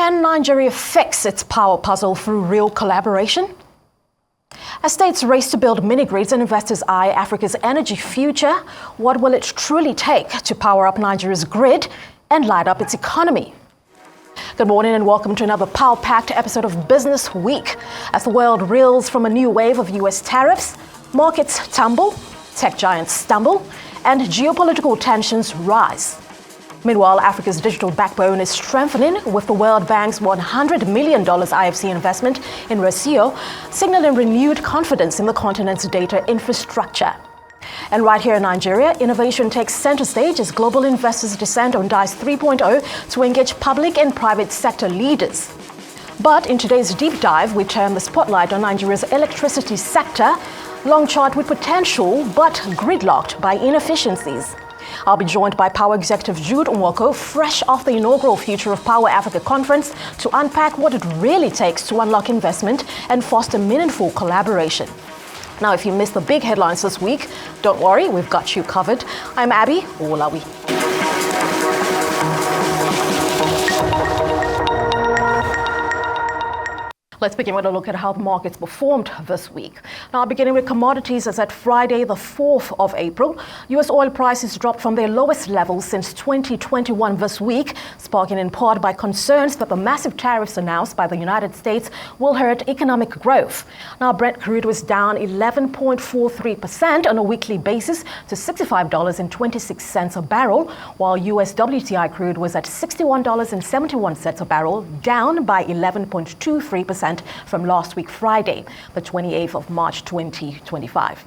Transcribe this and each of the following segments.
Can Nigeria fix its power puzzle through real collaboration? As states race to build mini-grids and investors eye Africa's energy future, what will it truly take to power up Nigeria's grid and light up its economy? Good morning and welcome to another power-packed episode of Business Week. As the world reels from a new wave of U.S. tariffs, markets tumble, tech giants stumble, and geopolitical tensions rise. Meanwhile, Africa's digital backbone is strengthening with the World Bank's $100 million IFC investment in Resio, signaling renewed confidence in the continent's data infrastructure. And right here in Nigeria, innovation takes center stage as global investors descend on DICE 3.0 to engage public and private sector leaders. But in today's deep dive, we turn the spotlight on Nigeria's electricity sector, long chart with potential but gridlocked by inefficiencies. I'll be joined by Power Executive Jude Nwoko, fresh off the inaugural Future of Power Africa conference, to unpack what it really takes to unlock investment and foster meaningful collaboration. Now, if you missed the big headlines this week, don't worry, we've got you covered. I'm Abby Olawi. Let's begin with a look at how the markets performed this week. Now, beginning with commodities, as at Friday, the 4th of April, U.S. oil prices dropped from their lowest levels since 2021 this week, sparking in part by concerns that the massive tariffs announced by the United States will hurt economic growth. Now, Brent crude was down 11.43% on a weekly basis to $65.26 a barrel, while U.S. WTI crude was at $61.71 a barrel, down by 11.23% from last week, Friday, the 28th of March, 2025.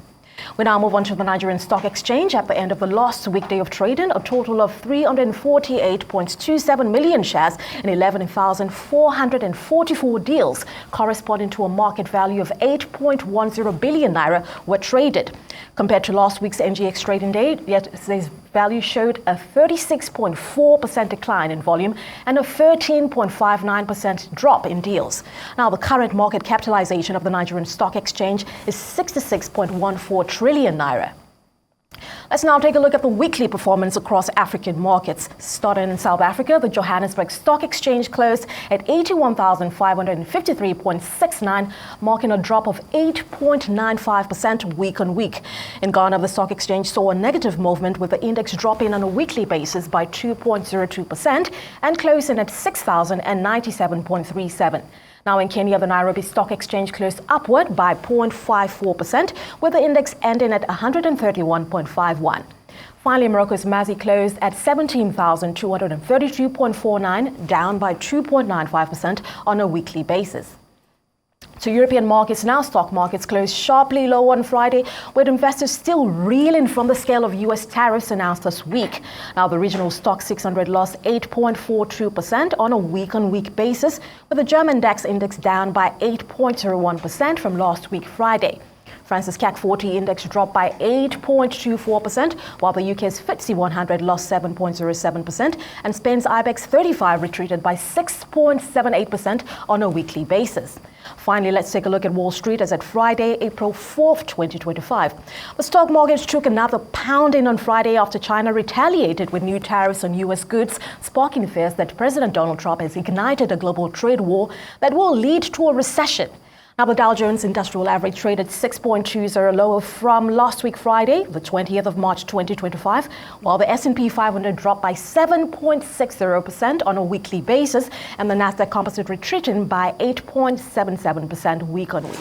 We now move on to the Nigerian Stock Exchange. At the end of the last weekday of trading, a total of 348.27 million shares in 11,444 deals, corresponding to a market value of 8.10 billion naira, were traded. Compared to last week's NGX trading day, yesterday's value showed a 36.4% decline in volume and a 13.59% drop in deals. Now, the current market capitalization of the Nigerian Stock Exchange is 66.14 trillion naira. Let's now take a look at the weekly performance across African markets. Starting in South Africa, the Johannesburg Stock Exchange closed at 81,553.69, marking a drop of 8.95% week on week. In Ghana, the stock exchange saw a negative movement, with the index dropping on a weekly basis by 2.02% and closing at 6,097.37. Now in Kenya, the Nairobi Stock Exchange closed upward by 0.54%, with the index ending at 131.51. Finally, Morocco's Mazi closed at 17,232.49, down by 2.95% on a weekly basis. To European markets now, stock markets closed sharply low on Friday, with investors still reeling from the scale of U.S. tariffs announced this week. Now, the regional stock 600 lost 8.42% on a week-on-week basis, with the German DAX index down by 8.01% from last week, Friday. France's CAC 40 index dropped by 8.24%, while the UK's FTSE 100 lost 7.07%, and Spain's IBEX 35 retreated by 6.78% on a weekly basis. Finally, let's take a look at Wall Street as at Friday, April 4th, 2025. The stock market took another pounding on Friday after China retaliated with new tariffs on U.S. goods, sparking fears that President Donald Trump has ignited a global trade war that will lead to a recession. Now, the Dow Jones Industrial Average traded 6.20 lower from last week, Friday, the 20th of March, 2025, while the S&P 500 dropped by 7.60% on a weekly basis, and the Nasdaq Composite retreating by 8.77% week on week.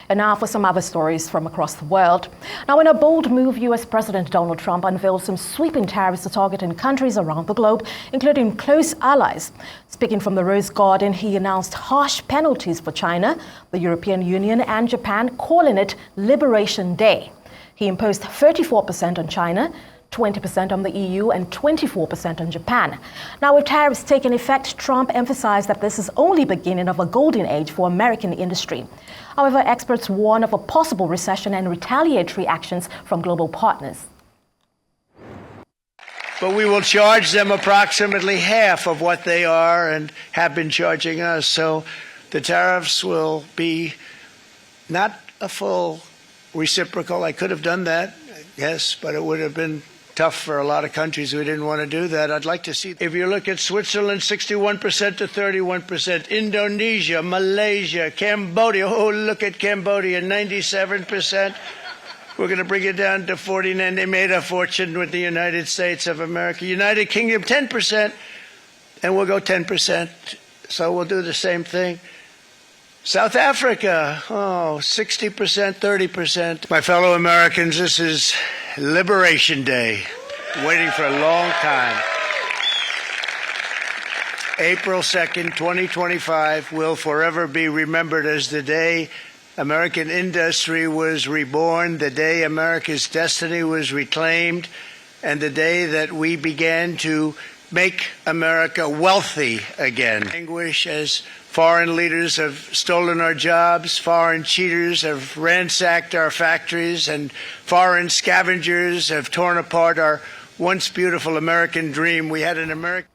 And now for some other stories from across the world. Now, in a bold move, U.S. President Donald Trump unveiled some sweeping tariffs to targeting countries around the globe, including close allies. Speaking from the Rose Garden, he announced harsh penalties for China, the European Union, and Japan, calling it Liberation Day. He imposed 34% on China, 20% on the EU, and 24% on Japan. Now, with tariffs taking effect, Trump emphasized that this is only the beginning of a golden age for American industry. However, experts warn of a possible recession and retaliatory actions from global partners. But we will charge them approximately half of what they are and have been charging us. So the tariffs will be not a full reciprocal. I could have done that. Yes, but it would have been tough for a lot of countries who didn't want to do that. I'd like to see, if you look at Switzerland, 61% to 31%, Indonesia, Malaysia, Cambodia, oh, look at Cambodia, 97%. We're going to bring it down to 49. They made a fortune with the United States of America. United Kingdom, 10%, and we'll go 10%. So we'll do the same thing. South Africa, 60%, 30%. My fellow Americans, this is Liberation Day, waiting for a long time. April 2nd, 2025 will forever be remembered as the day American industry was reborn, the day America's destiny was reclaimed, and the day that we began to make America wealthy again. Anguish as foreign leaders have stolen our jobs, foreign cheaters have ransacked our factories, and foreign scavengers have torn apart our once beautiful American dream. We had an American...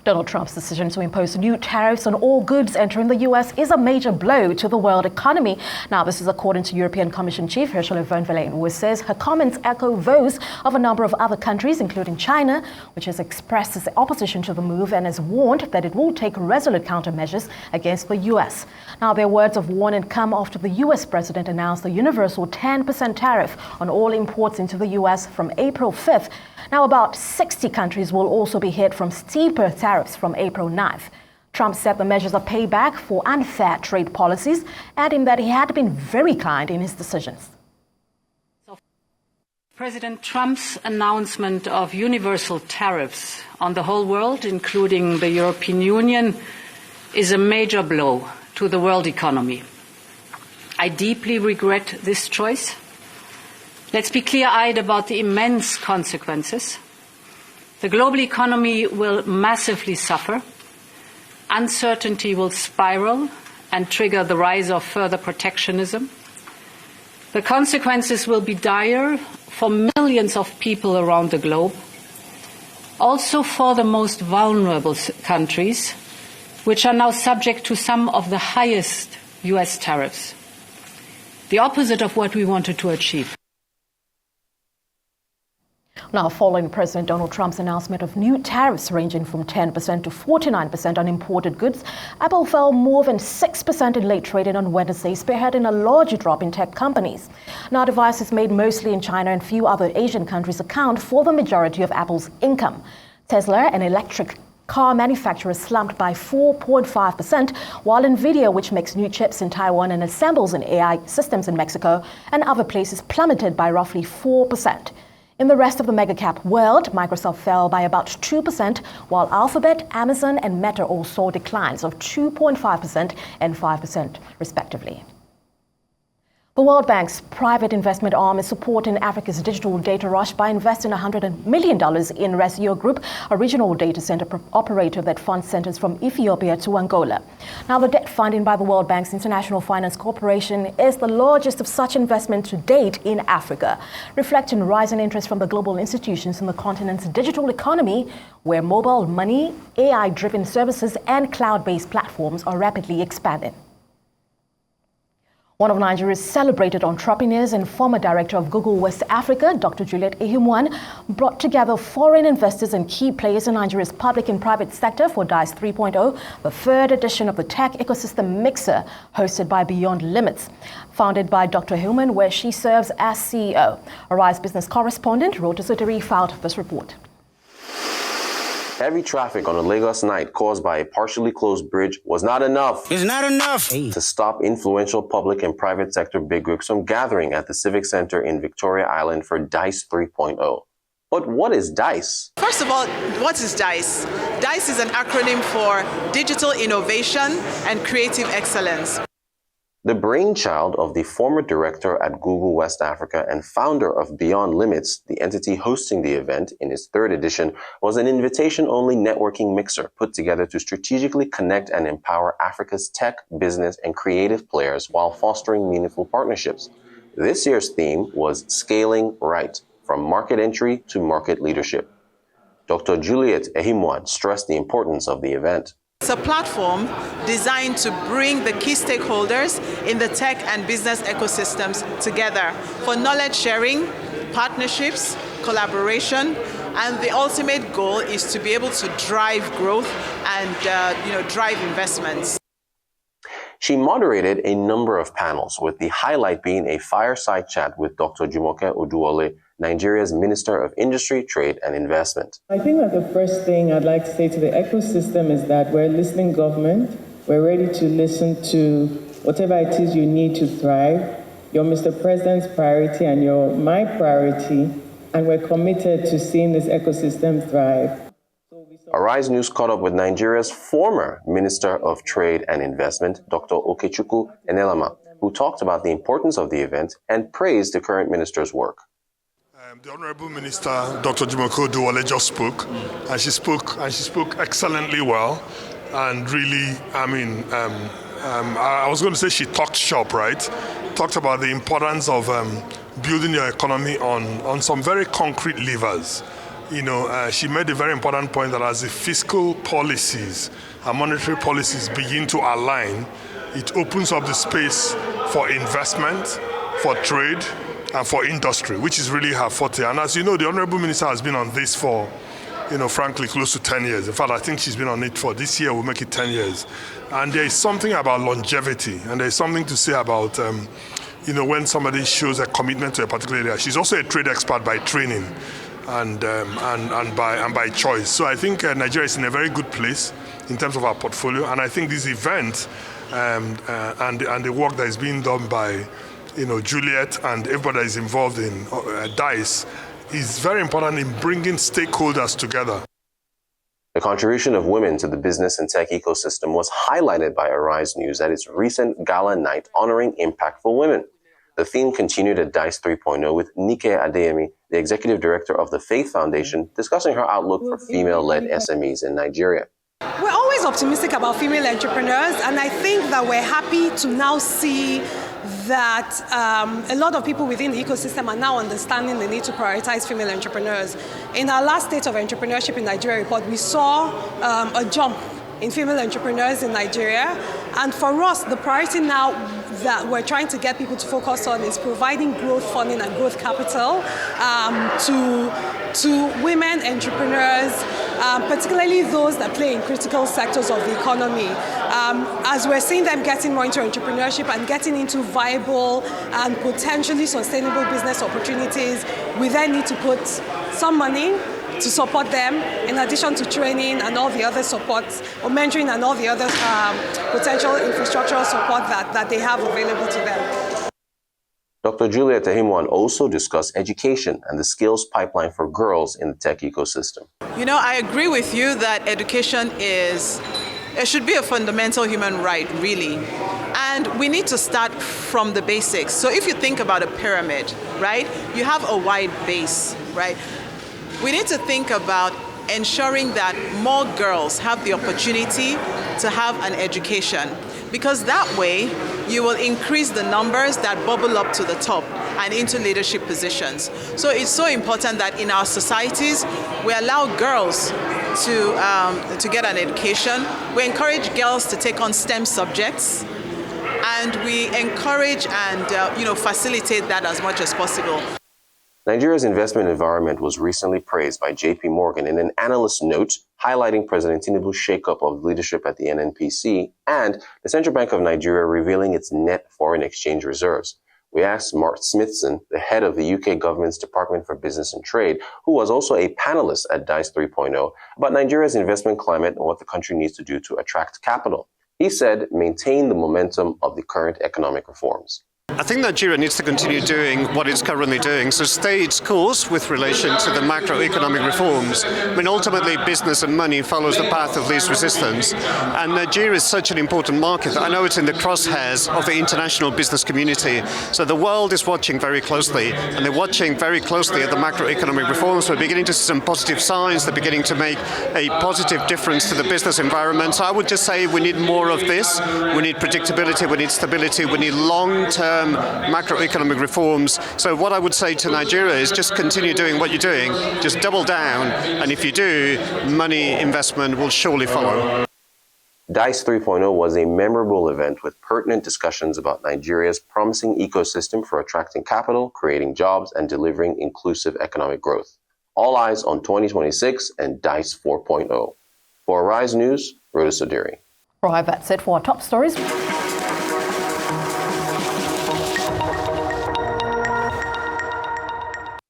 Donald Trump's decision to impose new tariffs on all goods entering the U.S. is a major blow to the world economy. Now, this is according to European Commission Chief Ursula von der Leyen, who says her comments echo those of a number of other countries, including China, which has expressed its opposition to the move and has warned that it will take resolute countermeasures against the U.S. Now, their words of warning come after the U.S. president announced a universal 10% tariff on all imports into the U.S. from April 5th. Now, about 60 countries will also be hit from steeper tariffs from April 9th. Trump said the measures are payback for unfair trade policies, adding that he had been very kind in his decisions. President Trump's announcement of universal tariffs on the whole world, including the European Union, is a major blow to the world economy. I deeply regret this choice. Let's be clear-eyed about the immense consequences. The global economy will massively suffer. Uncertainty will spiral and trigger the rise of further protectionism. The consequences will be dire for millions of people around the globe, also for the most vulnerable countries, which are now subject to some of the highest US tariffs. The opposite of what we wanted to achieve. Now, following President Donald Trump's announcement of new tariffs ranging from 10% to 49% on imported goods, Apple fell more than 6% in late trading on Wednesday, spearheading a larger drop in tech companies. Now, devices made mostly in China and few other Asian countries account for the majority of Apple's income. Tesla, an electric car manufacturer, slumped by 4.5%, while NVIDIA, which makes new chips in Taiwan and assembles in AI systems in Mexico and other places, plummeted by roughly 4%. In the rest of the mega-cap world, Microsoft fell by about 2%, while Alphabet, Amazon, and Meta all saw declines of 2.5% and 5%, respectively. The World Bank's private investment arm is supporting Africa's digital data rush by investing $100 million in Resio Group, a regional data center operator that funds centers from Ethiopia to Angola. Now, the debt funding by the World Bank's International Finance Corporation is the largest of such investment to date in Africa, reflecting rising interest from the global institutions in the continent's digital economy, where mobile money, AI-driven services, and cloud-based platforms are rapidly expanding. One of Nigeria's celebrated entrepreneurs and former director of Google West Africa, Dr. Juliet Ehimwan, brought together foreign investors and key players in Nigeria's public and private sector for DICE 3.0, the third edition of the tech ecosystem mixer hosted by Beyond Limits. Founded by Dr. Ehimwan, where she serves as CEO. Arise business correspondent Rota Sotiri filed this report. Heavy traffic on a Lagos night caused by a partially closed bridge was not enough. It's not enough to stop influential public and private sector bigwigs from gathering at the Civic Center in Victoria Island for DICE 3.0. But what is DICE? First of all, what is DICE? DICE is an acronym for Digital Innovation and Creative Excellence. The brainchild of the former director at Google West Africa and founder of Beyond Limits, the entity hosting the event in its third edition, was an invitation-only networking mixer put together to strategically connect and empower Africa's tech, business, and creative players while fostering meaningful partnerships. This year's theme was Scaling Right, from market entry to market leadership. Dr. Juliet Ehimwan stressed the importance of the event. It's a platform designed to bring the key stakeholders in the tech and business ecosystems together for knowledge sharing, partnerships, collaboration, and the ultimate goal is to be able to drive growth and drive investments. She moderated a number of panels, with the highlight being a fireside chat with Dr. Jumoke Oduwole, Nigeria's Minister of Industry, Trade and Investment. I think that the first thing I'd like to say to the ecosystem is that we're listening government. We're ready to listen to whatever it is you need to thrive. You're Mr. President's priority and you're my priority, and we're committed to seeing this ecosystem thrive. Arise News caught up with Nigeria's former Minister of Trade and Investment, Dr. Okechukwu Enelama, who talked about the importance of the event and praised the current minister's work. The Honorable Minister, Dr. Jumoke Oduwole, just spoke, and she spoke excellently well. And really, I was going to say she talked shop, right? Talked about the importance of building your economy on some very concrete levers. She made a very important point that as the fiscal policies and monetary policies begin to align, it opens up the space for investment, for trade, and for industry, which is really her forte. And as you know, the Honorable Minister has been on this for, frankly, close to 10 years. In fact, I think she's been on it for this year, we'll make it 10 years. And there is something about longevity, and there is something to say about, when somebody shows a commitment to a particular area. She's also a trade expert by training and by choice. So I think Nigeria is in a very good place in terms of our portfolio. And I think this event and the work that is being done by Juliet and everybody that is involved in DICE is very important in bringing stakeholders together. The contribution of women to the business and tech ecosystem was highlighted by Arise News at its recent gala night honoring impactful women. The theme continued at DICE 3.0 with Nike Adeyemi, the executive director of the Faith Foundation, discussing her outlook for female-led SMEs in Nigeria. We're always optimistic about female entrepreneurs, and I think that we're happy to now see that a lot of people within the ecosystem are now understanding the need to prioritize female entrepreneurs. In our last State of Entrepreneurship in Nigeria report, we saw a jump in female entrepreneurs in Nigeria. And for us, the priority now that we're trying to get people to focus on is providing growth funding and growth capital to women entrepreneurs, particularly those that play in critical sectors of the economy. As we're seeing them getting more into entrepreneurship and getting into viable and potentially sustainable business opportunities, we then need to put some money to support them, in addition to training and all the other supports, or mentoring and all the other potential infrastructural support that they have available to them. Dr. Juliet Ahimwan also discussed education and the skills pipeline for girls in the tech ecosystem. I agree with you that education it should be a fundamental human right, really. And we need to start from the basics. So if you think about a pyramid, right, you have a wide base, right? We need to think about ensuring that more girls have the opportunity to have an education, because that way you will increase the numbers that bubble up to the top and into leadership positions. So it's so important that in our societies, we allow girls to get an education. We encourage girls to take on STEM subjects, and we encourage and facilitate that as much as possible. Nigeria's investment environment was recently praised by JP Morgan in an analyst note highlighting President Tinubu's shakeup of leadership at the NNPC and the Central Bank of Nigeria revealing its net foreign exchange reserves. We asked Mark Smithson, the head of the UK government's Department for Business and Trade, who was also a panelist at DICE 3.0, about Nigeria's investment climate and what the country needs to do to attract capital. He said, maintain the momentum of the current economic reforms. I think Nigeria needs to continue doing what it's currently doing, so stay its course with relation to the macroeconomic reforms. Ultimately, business and money follows the path of least resistance, and Nigeria is such an important market that I know it's in the crosshairs of the international business community. So the world is watching very closely, and they're watching very closely at the macroeconomic reforms. We're beginning to see some positive signs. They're beginning to make a positive difference to the business environment. So I would just say we need more of this. We need predictability, we need stability, we need long-term macroeconomic reforms. So what I would say to Nigeria is just continue doing what you're doing, just double down, and if you do, money investment will surely follow. DICE 3.0 was a memorable event with pertinent discussions about Nigeria's promising ecosystem for attracting capital, creating jobs, and delivering inclusive economic growth. All eyes on 2026 and DICE 4.0. For Arise News, Rhoda Sodiri. Right, that's it for our top stories.